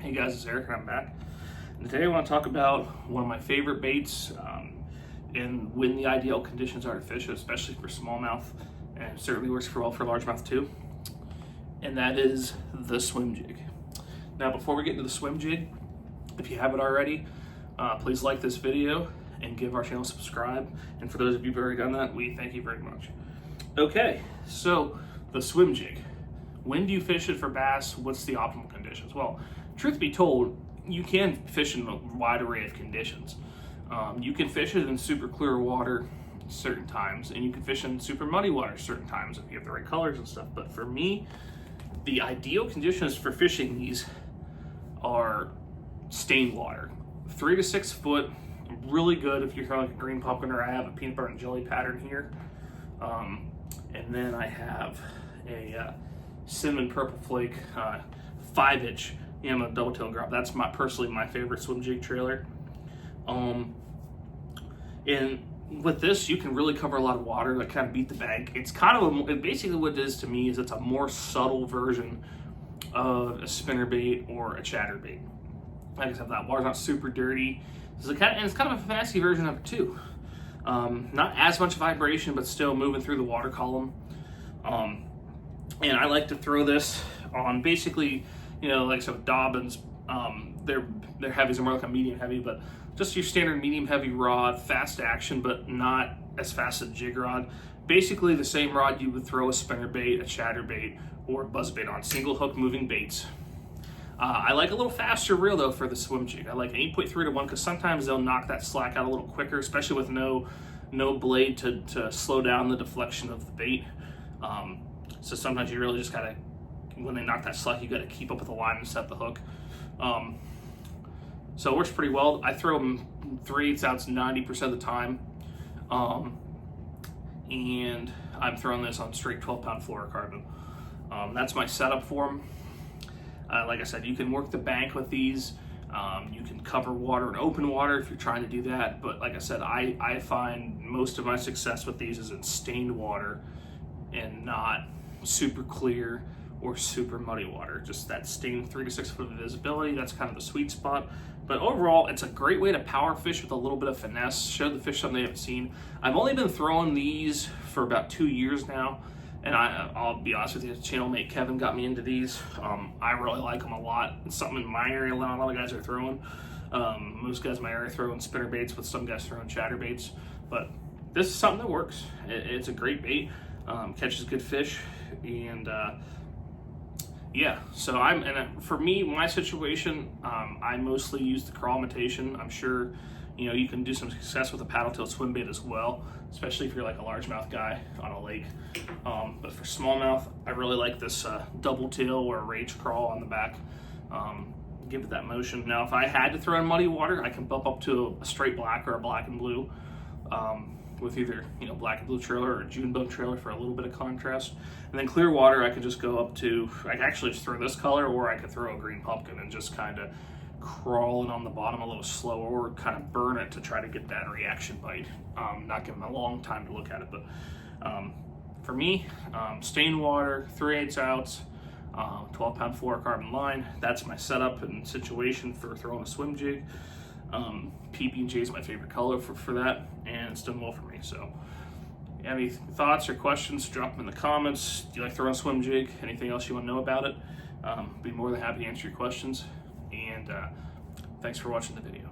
Hey guys, it's Eric and I'm back. And today I want to talk about one of my favorite baits and when the ideal conditions are to fish it, especially for smallmouth, and it certainly works well for largemouth too. And that is the Swim Jig. Now before we get into the Swim Jig, if you haven't already, please like this video and give our channel a subscribe. And for those of you who've already done that, we thank you very much. Okay, so the Swim Jig. When do you fish it for bass? What's the optimal conditions? Well, truth be told, you can fish in a wide array of conditions. You can fish it in super clear water certain times, and you can fish in super muddy water certain times if you have the right colors and stuff. But for me, the ideal conditions for fishing these are stained water. 3 to 6 foot, really good if you're throwing like a green pumpkin, or I have a peanut butter and jelly pattern here. And then I have a cinnamon purple flake 5-inch Yamaha double tail grub. That's personally my favorite Swim Jig trailer. And with this, you can really cover a lot of water, like kind of beat the bank. It's kind of basically what it is to me is it's a more subtle version of a spinnerbait or a chatterbait. Like I said, that water's not super dirty. And it's kind of a fancy version of it too. Not as much vibration, but still moving through the water column. And I like to throw this on basically, you know, like some Dobbins. Their heavies are more like a medium heavy, but just your standard medium heavy rod, fast action, but not as fast as a jig rod. Basically the same rod you would throw a spinnerbait, a chatterbait, or a buzzbait on, single hook moving baits. I like a little faster reel though for the Swim Jig. I like an 8.3 to 1 because sometimes they'll knock that slack out a little quicker, especially with no blade to slow down the deflection of the bait. So sometimes you really just gotta, when they knock that slack, you gotta keep up with the line and set the hook. So it works pretty well. I throw them 3/8 outs 90% of the time. And I'm throwing this on straight 12-pound fluorocarbon. That's my setup for them. Like I said, you can work the bank with these. You can cover water and open water if you're trying to do that. But like I said, I find most of my success with these is in stained water and not super clear or super muddy water. Just that stained 3 to 6 foot of visibility, that's kind of the sweet spot. But overall, it's a great way to power fish with a little bit of finesse, show the fish something they haven't seen. I've only been throwing these for about 2 years now, and I'll be honest with you, channel mate Kevin got me into these. I really like them a lot. It's something in my area a lot of guys are throwing. Most guys in my area are throwing spinner baits, with some guys throwing chatterbaits. But this is something that works. It's a great bait, catches good fish, and yeah, so for me, my situation, I mostly use the crawl imitation. I'm sure, you know, you can do some success with a paddle tail swim bait as well, especially if you're like a largemouth guy on a lake. But for smallmouth, I really like this double tail or a rage crawl on the back. Give it that motion. Now, if I had to throw in muddy water, I can bump up to a straight black or a black and blue. With either, you know, black and blue trailer or a June bug trailer for a little bit of contrast. And then clear water, I could just go up to, I could actually just throw this color, or I could throw a green pumpkin and just kind of crawl it on the bottom a little slower, or kind of burn it to try to get that reaction bite. Not give them a long time to look at it, but for me, stained water, 3/8 outs, 12-pound fluorocarbon line, that's my setup and situation for throwing a Swim Jig. PB&J is my favorite color for that, and it's done well for me. So, any thoughts or questions, drop them in the comments. Do you like throwing a Swim Jig? Anything else you want to know about it? Be more than happy to answer your questions. And thanks for watching the video.